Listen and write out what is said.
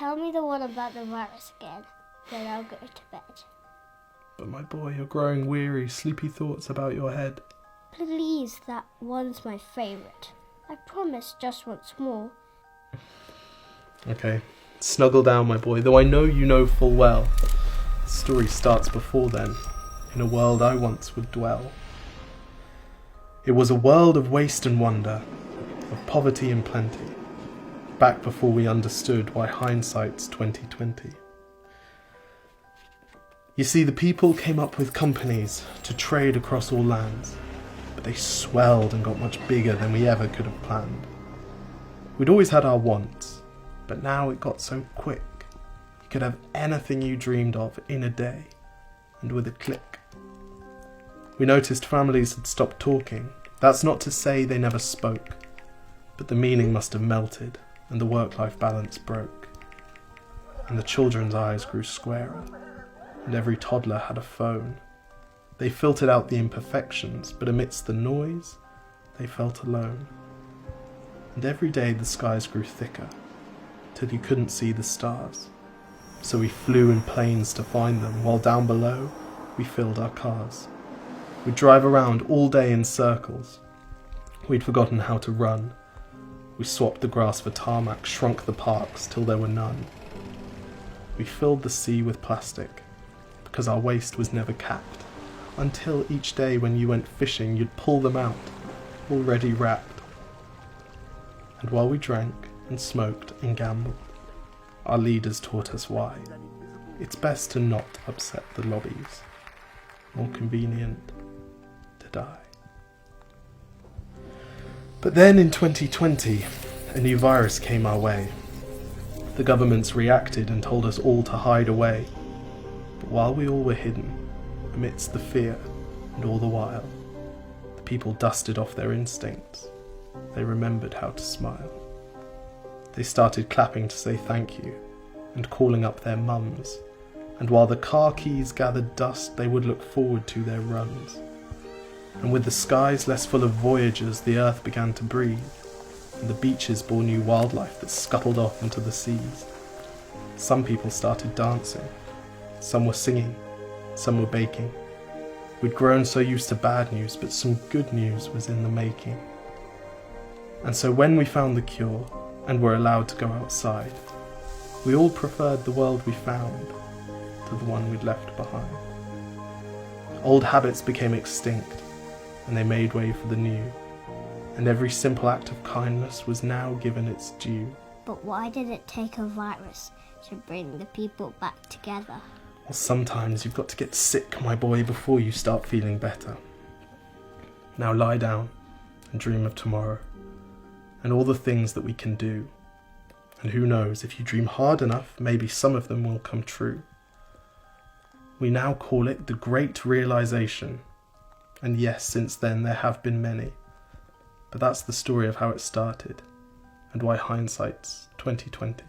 Tell me the one about the virus again, then I'll go to bed. But my boy, you're growing weary, sleepy thoughts about your head. Please, that one's my favourite. I promise just once more. Okay, snuggle down, my boy, though I know you know full well. The story starts before then, in a world I once would dwell. It was a world of waste and wonder, of poverty and plenty, back before we understood why hindsight's 2020. You see, the people came up with companies to trade across all lands, but they swelled and got much bigger than we ever could have planned. We'd always had our wants, but now it got so quick. You could have anything you dreamed of in a day, and with a click. We noticed families had stopped talking. That's not to say they never spoke, but the meaning must have melted, and the work-life balance broke. And the children's eyes grew squarer, and every toddler had a phone. They filtered out the imperfections, but amidst the noise, they felt alone. And every day the skies grew thicker, till you couldn't see the stars. So we flew in planes to find them, while down below, we filled our cars. We'd drive around all day in circles. We'd forgotten how to run. We swapped the grass for tarmac, shrunk the parks till there were none. We filled the sea with plastic, because our waste was never capped, until each day when you went fishing you'd pull them out, already wrapped. And while we drank and smoked and gambled, our leaders taught us why. It's best to not upset the lobbies. More convenient to die. But then in 2020, a new virus came our way. The governments reacted and told us all to hide away. But while we all were hidden, amidst the fear and all the while, the people dusted off their instincts. They remembered how to smile. They started clapping to say thank you and calling up their mums. And while the car keys gathered dust, they would look forward to their runs. And with the skies less full of voyagers, the earth began to breathe, and the beaches bore new wildlife that scuttled off into the seas. Some people started dancing, some were singing, some were baking. We'd grown so used to bad news, but some good news was in the making. And so when we found the cure, and were allowed to go outside, we all preferred the world we found to the one we'd left behind. Old habits became extinct, and they made way for the new, and every simple act of kindness was now given its due. But why did it take a virus to bring the people back together? Well, sometimes you've got to get sick, my boy, before you start feeling better. Now lie down and dream of tomorrow, and all the things that we can do. And who knows, if you dream hard enough, maybe some of them will come true. We now call it the Great Realization. And yes, since then there have been many. But that's the story of how it started, and why hindsight's 2020.